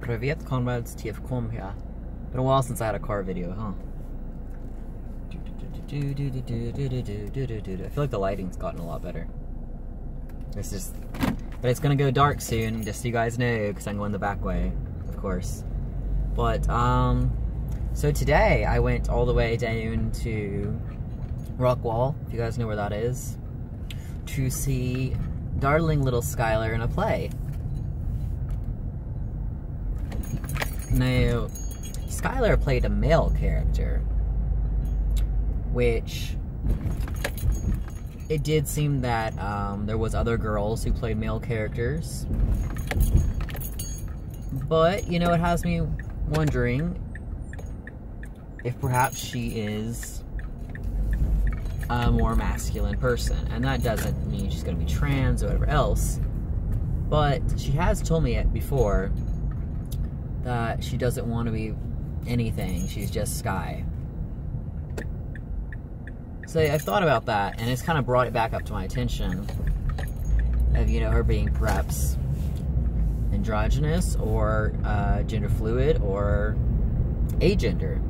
Jag vet Conrads TFCom här. Been a while since I had a car video, huh? I feel like the lighting's gotten a lot better. It's just... But it's gonna go dark soon, just so you guys know, because I'm going the back way, of course. But, so today I went all the way down to Rockwall, if you guys know where that is, to see darling little Skylar in a play. Now, Skylar played a male character, which it did seem that there was other girls who played male characters, but, you know, it has me wondering if perhaps she is a more masculine person, and that doesn't mean she's going to be trans or whatever else, but she has told me before that she doesn't want to be anything, she's just Sky. So I've thought about that, and it's kind of brought it back up to my attention of, you know, her being perhaps androgynous or gender fluid or agender,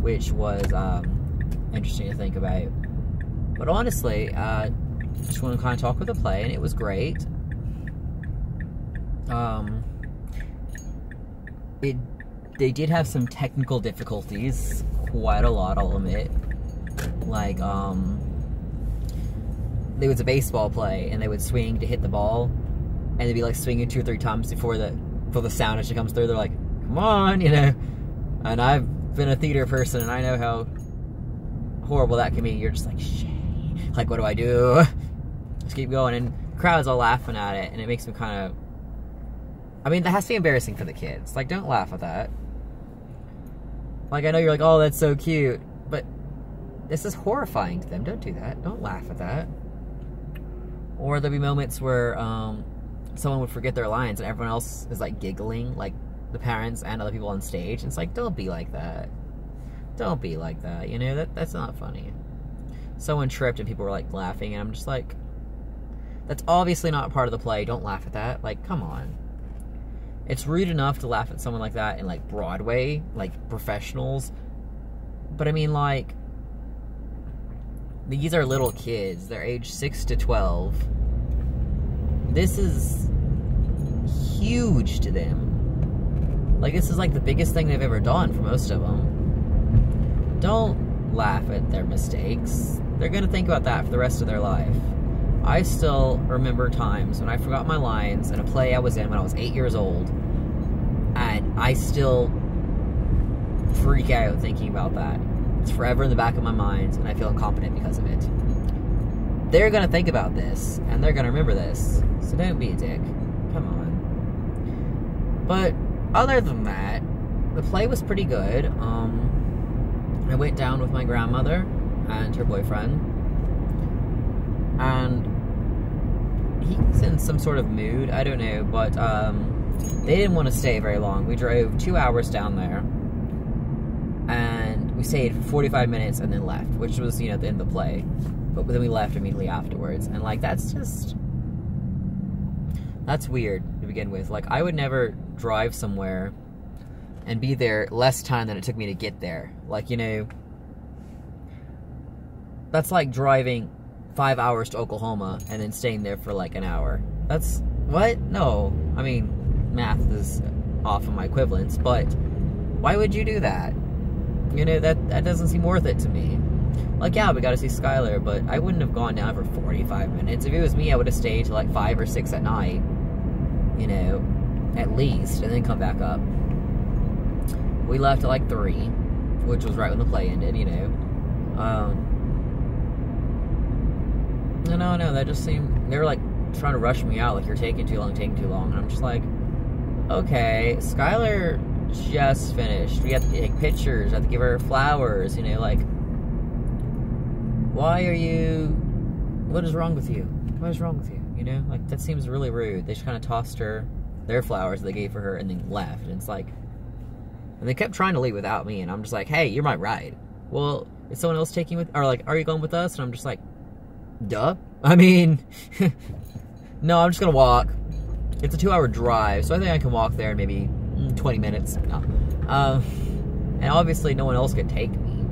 which was interesting to think about. But honestly, just want to kind of talk with the play, and it was great. They did have some technical difficulties, quite a lot, I'll admit. Like, there was a baseball play, and they would swing to hit the ball, and they'd be like swinging 2 or 3 times before the sound actually comes through. They're like, come on, you know. And I've been a theater person, and I know how horrible that can be. You're just like, shit, like, what do I do? Just keep going, and crowds all laughing at it, and it makes me kind of, I mean, that has to be embarrassing for the kids. Like, don't laugh at that. Like, I know you're like, oh, that's so cute, but this is horrifying to them. Don't do that. Don't laugh at that. Or there'll be moments where someone would forget their lines and everyone else is like giggling, like the parents and other people on stage. And it's like, don't be like that. Don't be like that. You know, that's not funny. Someone tripped and people were like laughing, and I'm just like, that's obviously not part of the play. Don't laugh at that. Like, come on. It's rude enough to laugh at someone like that in like Broadway, like professionals. But I mean, like, these are little kids. They're age 6 to 12. This is huge to them. Like, this is like the biggest thing they've ever done for most of them. Don't laugh at their mistakes. They're gonna think about that for the rest of their life. I still remember times when I forgot my lines in a play I was in when I was 8 years old, and I still freak out thinking about that. It's forever in the back of my mind, and I feel incompetent because of it. They're gonna think about this, and they're gonna remember this, so don't be a dick. Come on. But other than that, the play was pretty good. I went down with my grandmother and her boyfriend, and he's in some sort of mood, I don't know, but they didn't want to stay very long. We drove 2 hours down there, and we stayed for 45 minutes and then left, which was, you know, the end of the play. But then we left immediately afterwards, and like, that's weird to begin with. Like, I would never drive somewhere and be there less time than it took me to get there. Like, you know, that's like driving 5 hours to Oklahoma and then staying there for like an hour. That's, what? No. I mean, math is off of my equivalence, but why would you do that? You know, that doesn't seem worth it to me. Like, yeah, we got to see Skylar, but I wouldn't have gone down for 45 minutes. If it was me, I would have stayed till like 5 or 6 at night, you know, at least, and then come back up. We left at like 3, which was right when the play ended, you know. No, that just seemed, they were like trying to rush me out, like, you're taking too long, and I'm just like, okay, Skylar just finished. We have to take pictures, I have to give her flowers, you know, like, what is wrong with you? What is wrong with you? You know, like, that seems really rude. They just kind of tossed her their flowers they gave for her and then left, and it's like, and they kept trying to leave without me, and I'm just like, hey, you're my ride. Well, is someone else taking with, or like, are you going with us? And I'm just like, duh. I mean, no, I'm just gonna walk. It's a 2-hour drive, so I think I can walk there in maybe 20 minutes. No. And obviously no one else could take me.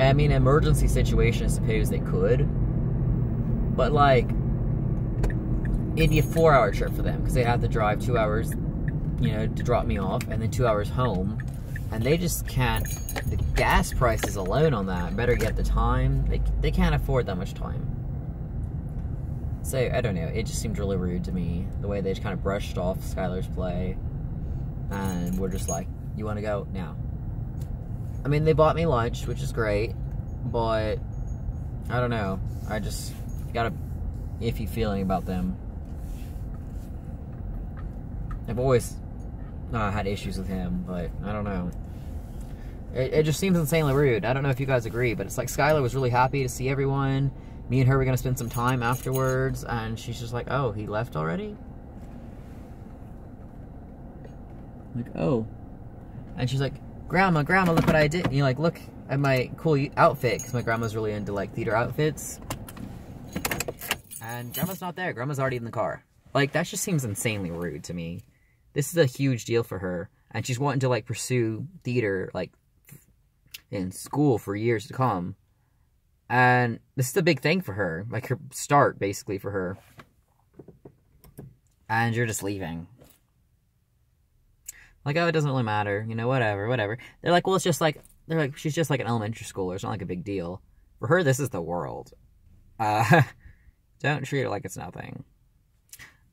I mean, emergency situation, I suppose they could. But, like, it'd be a 4-hour trip for them, because they have to drive 2 hours, you know, to drop me off, and then 2 hours home. And they just can't, the gas prices alone on that, better get the time, they can't afford that much time. So, I don't know, it just seemed really rude to me, the way they just kind of brushed off Skylar's play, and were just like, you want to go? Now. I mean, they bought me lunch, which is great, but, I don't know, I just got a iffy feeling about them. I've always had issues with him, but I don't know. It just seems insanely rude. I don't know if you guys agree, but it's like Skylar was really happy to see everyone. Me and her were going to spend some time afterwards, and she's just like, oh, he left already? Like, oh. And she's like, Grandma, look what I did. And you like, look at my cool outfit, because my grandma's really into, like, theater outfits. And Grandma's not there. Grandma's already in the car. Like, that just seems insanely rude to me. This is a huge deal for her, and she's wanting to, like, pursue theater, like, in school for years to come. And this is a big thing for her, like, her start, basically, for her. And you're just leaving. Like, oh, it doesn't really matter, you know, whatever. They're like, well, it's just like, they're like, she's just like an elementary schooler, it's not like a big deal. For her, this is the world. Don't treat it like it's nothing.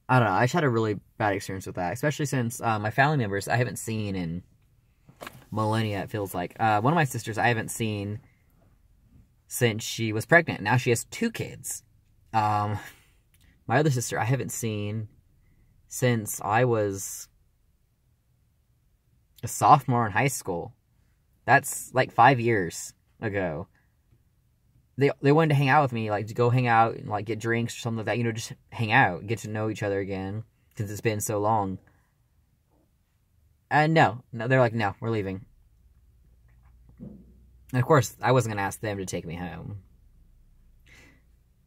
I don't know, I just had a really bad experience with that, especially since my family members I haven't seen in millennia, it feels like. One of my sisters I haven't seen since she was pregnant. Now she has 2 kids. My other sister I haven't seen since I was a sophomore in high school. That's like 5 years ago. They wanted to hang out with me, like, to go hang out and, like, get drinks or something like that. You know, just hang out, get to know each other again, because it's been so long. And no, they're like, no, we're leaving. And, of course, I wasn't going to ask them to take me home.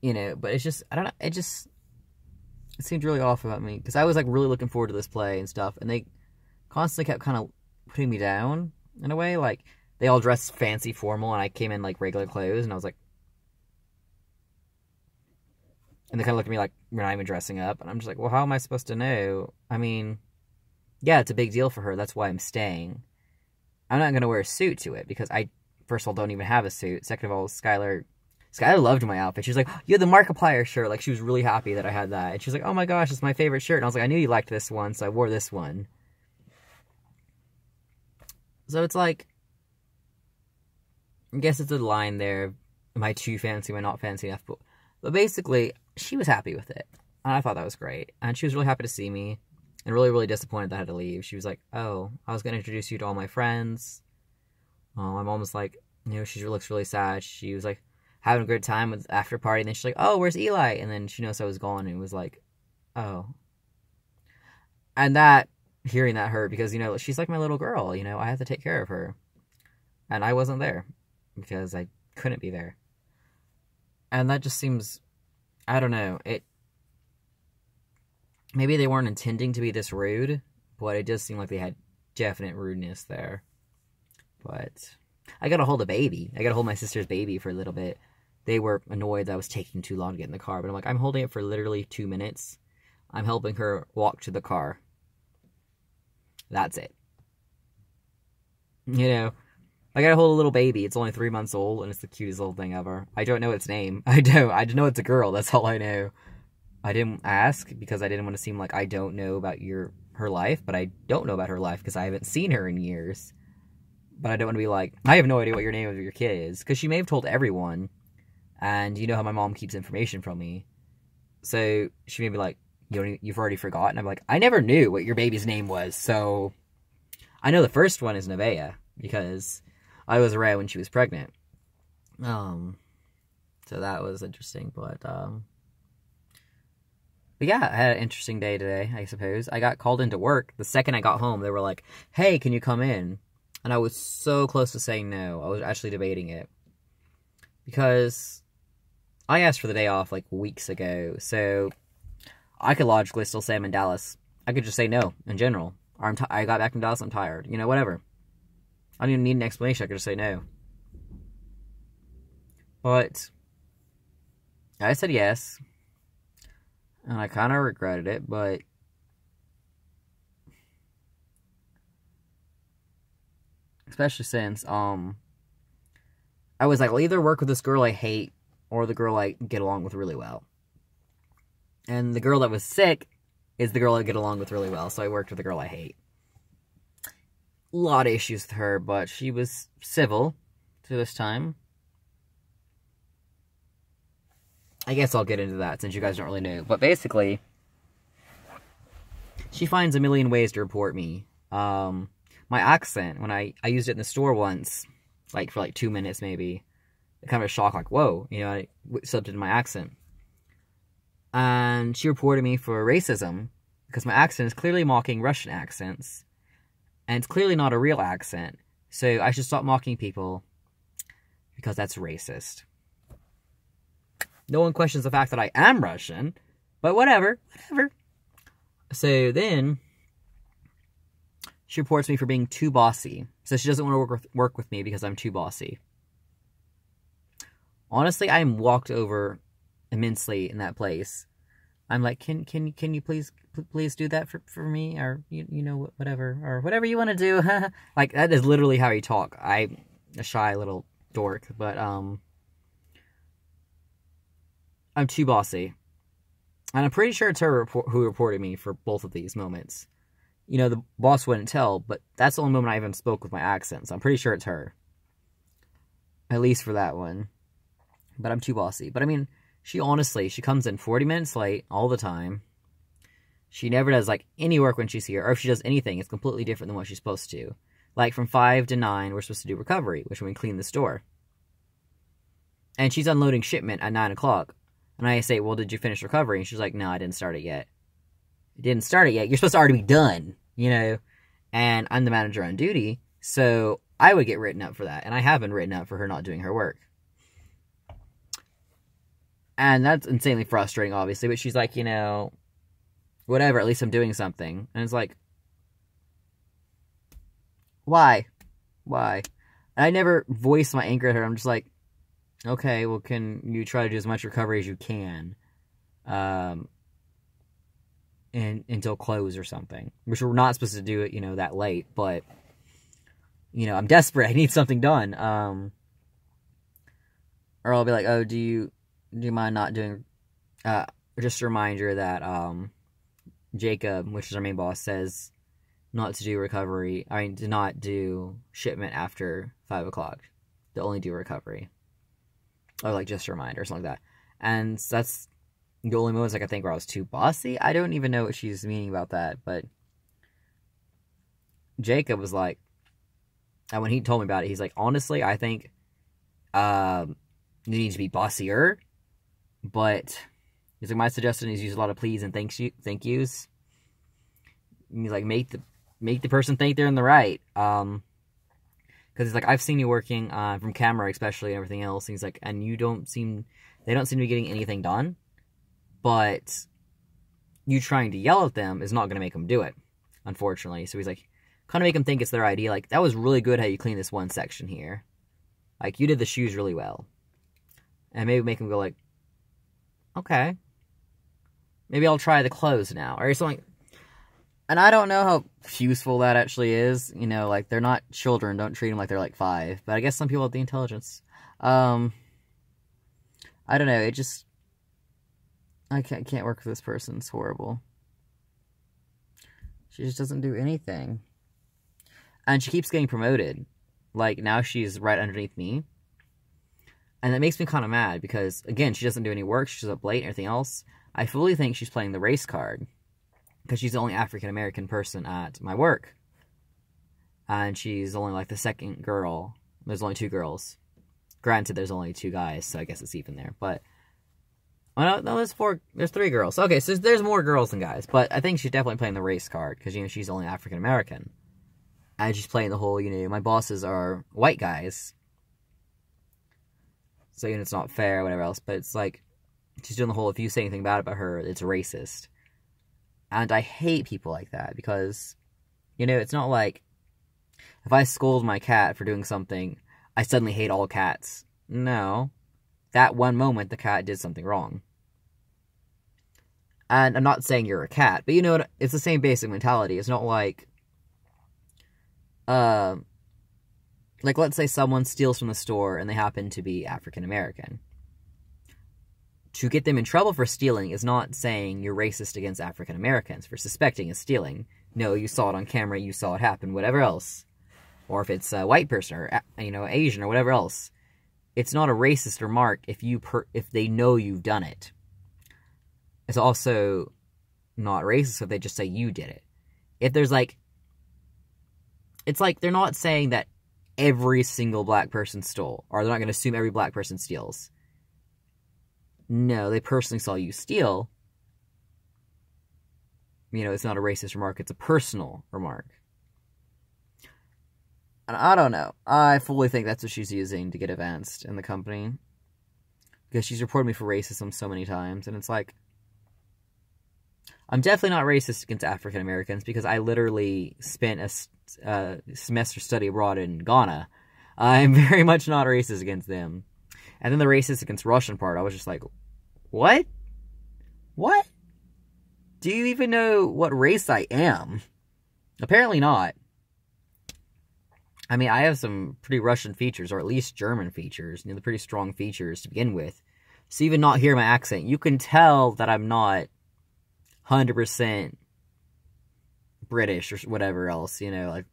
You know, but it's just, I don't know, it seemed really off about me, because I was, like, really looking forward to this play and stuff, and they constantly kept kind of putting me down, in a way. Like, they all dressed fancy, formal, and I came in, like, regular clothes, and I was like, and they kind of looked at me like, we're not even dressing up. And I'm just like, well, how am I supposed to know? I mean, yeah, it's a big deal for her. That's why I'm staying. I'm not going to wear a suit to it, because I, first of all, don't even have a suit. Second of all, Skylar loved my outfit. She was like, you had the Markiplier shirt. Like, she was really happy that I had that. And she was like, oh my gosh, it's my favorite shirt. And I was like, I knew you liked this one, so I wore this one. So it's like, I guess it's a line there. Am I too fancy? Am I not fancy enough? But basically, she was happy with it. And I thought that was great. And she was really happy to see me. And really, really disappointed that I had to leave. She was like, oh, I was going to introduce you to all my friends. My mom was like, you know, she looks really sad. She was like, having a good time with after party. And then she's like, oh, where's Eli? And then she knows I was gone. And it was like, oh. And that, hearing that hurt, because, you know, she's like my little girl. You know, I have to take care of her. And I wasn't there, because I couldn't be there. And that just seems, I don't know, maybe they weren't intending to be this rude, but it does seem like they had definite rudeness there. But I got to hold a baby. I got to hold my sister's baby for a little bit. They were annoyed that I was taking too long to get in the car, but I'm like, I'm holding it for literally 2 minutes. I'm helping her walk to the car. That's it. You know, I gotta hold a little baby. It's only 3 months old, and it's the cutest little thing ever. I don't know its name. I just know it's a girl. That's all I know. I didn't ask, because I didn't want to seem like I don't know about her life, but I don't know about her life, because I haven't seen her in years. But I don't want to be like, I have no idea what your name of your kid is, because she may have told everyone, and you know how my mom keeps information from me. So she may be like, you've already forgotten. I'm like, I never knew what your baby's name was, so I know the first one is Nevaeh, because I was around when she was pregnant. So that was interesting, but yeah, I had an interesting day today, I suppose. I got called into work. The second I got home, they were like, hey, can you come in? And I was so close to saying no. I was actually debating it, because I asked for the day off, like, weeks ago, so I could logically still say I'm in Dallas. I could just say no, in general. Or I got back from Dallas, I'm tired. You know, whatever. I don't even need an explanation, I could just say no. But I said yes. And I kind of regretted it, but especially since, I was like, I'll either work with this girl I hate or the girl I get along with really well. And the girl that was sick is the girl I get along with really well, so I worked with the girl I hate. A lot of issues with her, but she was civil to this time. I guess I'll get into that since you guys don't really know. But basically, she finds a million ways to report me. My accent, when I used it in the store once, like for like 2 minutes maybe, kind of a shock, like, whoa, you know, I subbed in my accent. And she reported me for racism because my accent is clearly mocking Russian accents. And it's clearly not a real accent. So I should stop mocking people because that's racist. No one questions the fact that I am Russian, but whatever. So then she reports me for being too bossy. So she doesn't want to work with me because I'm too bossy. Honestly, I am walked over immensely in that place. I'm like, can you please do that for me, or you know, whatever you want to do. Like, that is literally how you talk. I'm a shy little dork, but I'm too bossy, and I'm pretty sure it's her who reported me for both of these moments. You know, the boss wouldn't tell, but that's the only moment I even spoke with my accent, so I'm pretty sure it's her. At least for that one. But I'm too bossy. But I mean, she comes in 40 minutes late all the time. She never does, like, any work when she's here. Or if she does anything, it's completely different than what she's supposed to. Like, from 5 to 9, we're supposed to do recovery, which means clean the store. And she's unloading shipment at 9 o'clock. And I say, well, did you finish recovery? And she's like, no, I didn't start it yet. You didn't start it yet. You're supposed to already be done, you know? And I'm the manager on duty, so I would get written up for that. And I have been written up for her not doing her work. And that's insanely frustrating, obviously. But she's like, you know, whatever, at least I'm doing something. And it's like, why? And I never voice my anger at her. I'm just like, okay, well, can you try to do as much recovery as you can? And until close or something. Which we're not supposed to do it, you know, that late. But, you know, I'm desperate. I need something done. Or I'll be like, oh, do you mind not doing, just a reminder that, Jacob, which is our main boss, says not to do recovery, to not do shipment after 5 o'clock, to only do recovery, or, like, just a reminder, or something like that, and that's the only moments I can think where I was too bossy. I don't even know what she's meaning about that, but Jacob was like, and when he told me about it, he's like, honestly, I think, you need to be bossier. But he's like, my suggestion is use a lot of please and thank yous. And he's like, make the person think they're in the right. Because he's like, I've seen you working from camera, especially, and everything else. And he's like, and they don't seem to be getting anything done. But you trying to yell at them is not going to make them do it, unfortunately. So he's like, kind of make them think it's their idea. Like, that was really good how you cleaned this one section here. Like, you did the shoes really well. And maybe make them go like, okay, maybe I'll try the clothes now, or something. And I don't know how useful that actually is. You know, like, they're not children. Don't treat them like they're, like, 5. But I guess some people have the intelligence. I don't know. It just, I can't work with this person. It's horrible. She just doesn't do anything. And she keeps getting promoted. Like, now she's right underneath me. And that makes me kind of mad because, again, she doesn't do any work. She's up late and everything else. I fully think she's playing the race card because she's the only African-American person at my work. And she's only, like, the second girl. There's only 2 girls. Granted, there's only 2 guys, so I guess it's even there. But, well, no, there's 3 girls. Okay, so there's more girls than guys. But I think she's definitely playing the race card because, you know, she's only African-American. And she's playing the whole, you know, my bosses are white guys. So, you know, it's not fair or whatever else. But it's like, she's doing the whole, if you say anything bad about her, it's racist. And I hate people like that because, you know, it's not like if I scold my cat for doing something, I suddenly hate all cats. No. That one moment, the cat did something wrong. And I'm not saying you're a cat, but you know what? It's the same basic mentality. It's not like, let's say someone steals from the store and they happen to be African American. To get them in trouble for stealing is not saying you're racist against African Americans for suspecting of stealing. No, you saw it on camera, you saw it happen, whatever else. Or if it's a white person or, you know, Asian or whatever else. It's not a racist remark if they know you've done it. It's also not racist if they just say you did it. If there's like... It's like they're not saying that every single black person stole. Or they're not going to assume every black person steals. No, they personally saw you steal. You know, it's not a racist remark. It's a personal remark. And I don't know. I fully think that's what she's using to get advanced in the company. Because she's reported me for racism so many times. And it's like... I'm definitely not racist against African Americans because I literally spent a semester study abroad in Ghana. I'm very much not racist against them. And then the racist against Russian part, I was just like, what? What? Do you even know what race I am? Apparently not. I mean, I have some pretty Russian features, or at least German features. You know, the pretty strong features to begin with. So even not hear my accent, you can tell that I'm not 100% British or whatever else, you know, like,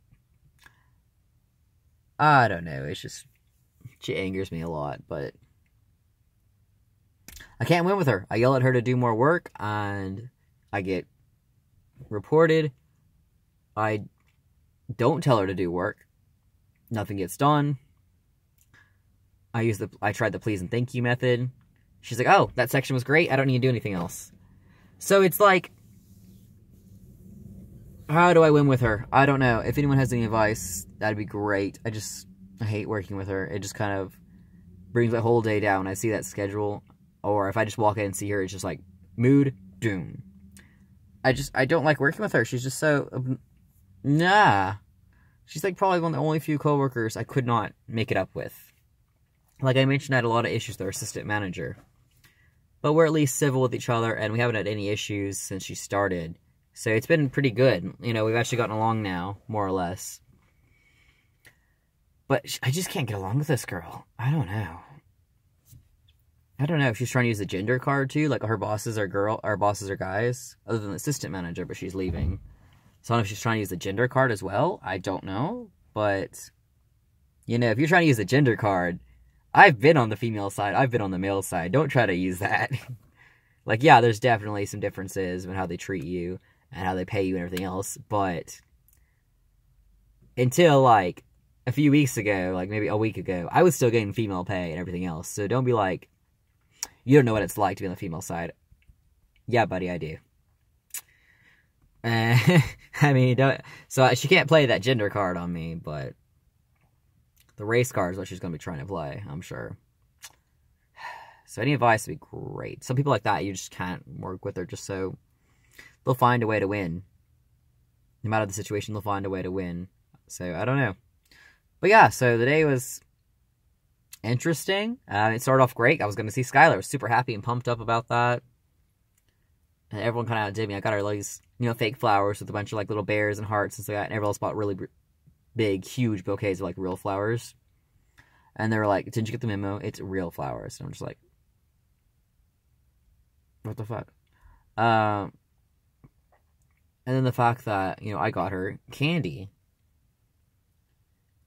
I don't know, it's just, she angers me a lot, but I can't win with her. I yell at her to do more work, and I get reported. I don't tell her to do work. Nothing gets done. I tried the please and thank you method. She's like, oh, that section was great, I don't need to do anything else. So it's like, how do I win with her? I don't know. If anyone has any advice, that'd be great. I hate working with her. It just kind of brings my whole day down. I see that schedule. Or if I just walk in and see her, it's just like, mood, doom. I don't like working with her. She's just so, nah. She's like probably one of the only few coworkers I could not make it up with. Like I mentioned, I had a lot of issues with our assistant manager. But we're at least civil with each other, and we haven't had any issues since she started. So it's been pretty good. You know, we've actually gotten along now, more or less. But I just can't get along with this girl. I don't know. I don't know if she's trying to use the gender card, too. Like, her bosses are guys. Other than the assistant manager, but she's leaving. So I don't know if she's trying to use the gender card as well. I don't know. But, you know, if you're trying to use the gender card... I've been on the female side, I've been on the male side. Don't try to use that. Like, yeah, there's definitely some differences in how they treat you and how they pay you and everything else, but until, like, a few weeks ago, like, maybe a week ago, I was still getting female pay and everything else, so don't be like, you don't know what it's like to be on the female side. Yeah, buddy, I do. I mean, so she can't play that gender card on me, but... The race card is what she's going to be trying to play, I'm sure. So any advice would be great. Some people like that, you just can't work with her just so they'll find a way to win. No matter the situation, they'll find a way to win. So, I don't know. But yeah, so the day was interesting. It started off great. I was going to see Skylar. I was super happy and pumped up about that. And everyone kind of outdid me. I got her like these, you know, fake flowers with a bunch of like little bears and hearts and stuff like that. And everyone else bought really big, huge bouquets of, like, real flowers. And they were like, didn't you get the memo? It's real flowers. And I'm just like, what the fuck? And then the fact that, you know, I got her candy.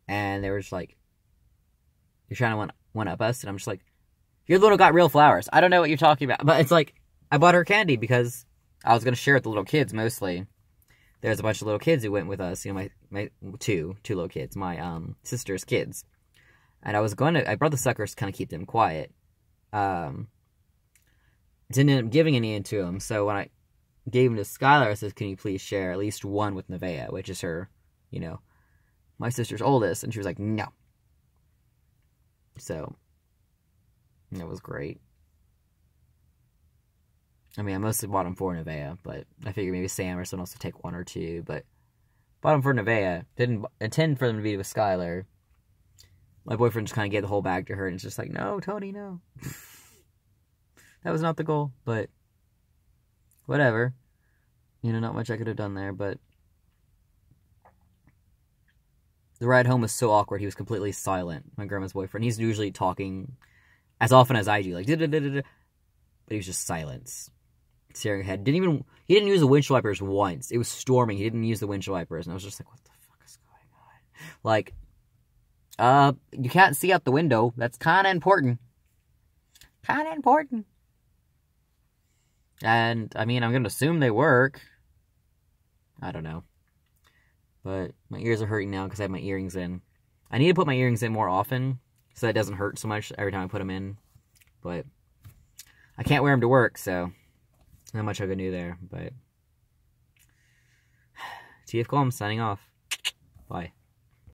And they were just like, you're trying to one-up us? And I'm just like, you're the one who got real flowers. I don't know what you're talking about. But it's like, I bought her candy because I was going to share it with the little kids, mostly. There's a bunch of little kids who went with us, you know, my two little kids, my sister's kids. And I brought the suckers to kind of keep them quiet. Didn't end up giving any to them, so when I gave them to Skylar, I said, can you please share at least one with Nevaeh, which is her, you know, my sister's oldest, and she was like, no. So, that was great. I mean, I mostly bought them for Nevaeh, but I figured maybe Sam or someone else would take 1 or 2, but bought them for Nevaeh. Didn't intend for them to be with Skylar. My boyfriend just kind of gave the whole bag to her, and it's just like, no, Tony, no. That was not the goal, but whatever. You know, not much I could have done there, but the ride home was so awkward. He was completely silent, my grandma's boyfriend. He's usually talking as often as I do, like, da-da-da-da-da. But he was just silence, staring ahead. He didn't use the windshield wipers once. It was storming. He didn't use the windshield wipers, and I was just like, what the fuck is going on? Like, you can't see out the window. That's kind of important. Kind of important. And, I mean, I'm going to assume they work. I don't know. But my ears are hurting now because I have my earrings in. I need to put my earrings in more often so that it doesn't hurt so much every time I put them in. But I can't wear them to work, so not much I can do there. But TF Calm signing off. Bye.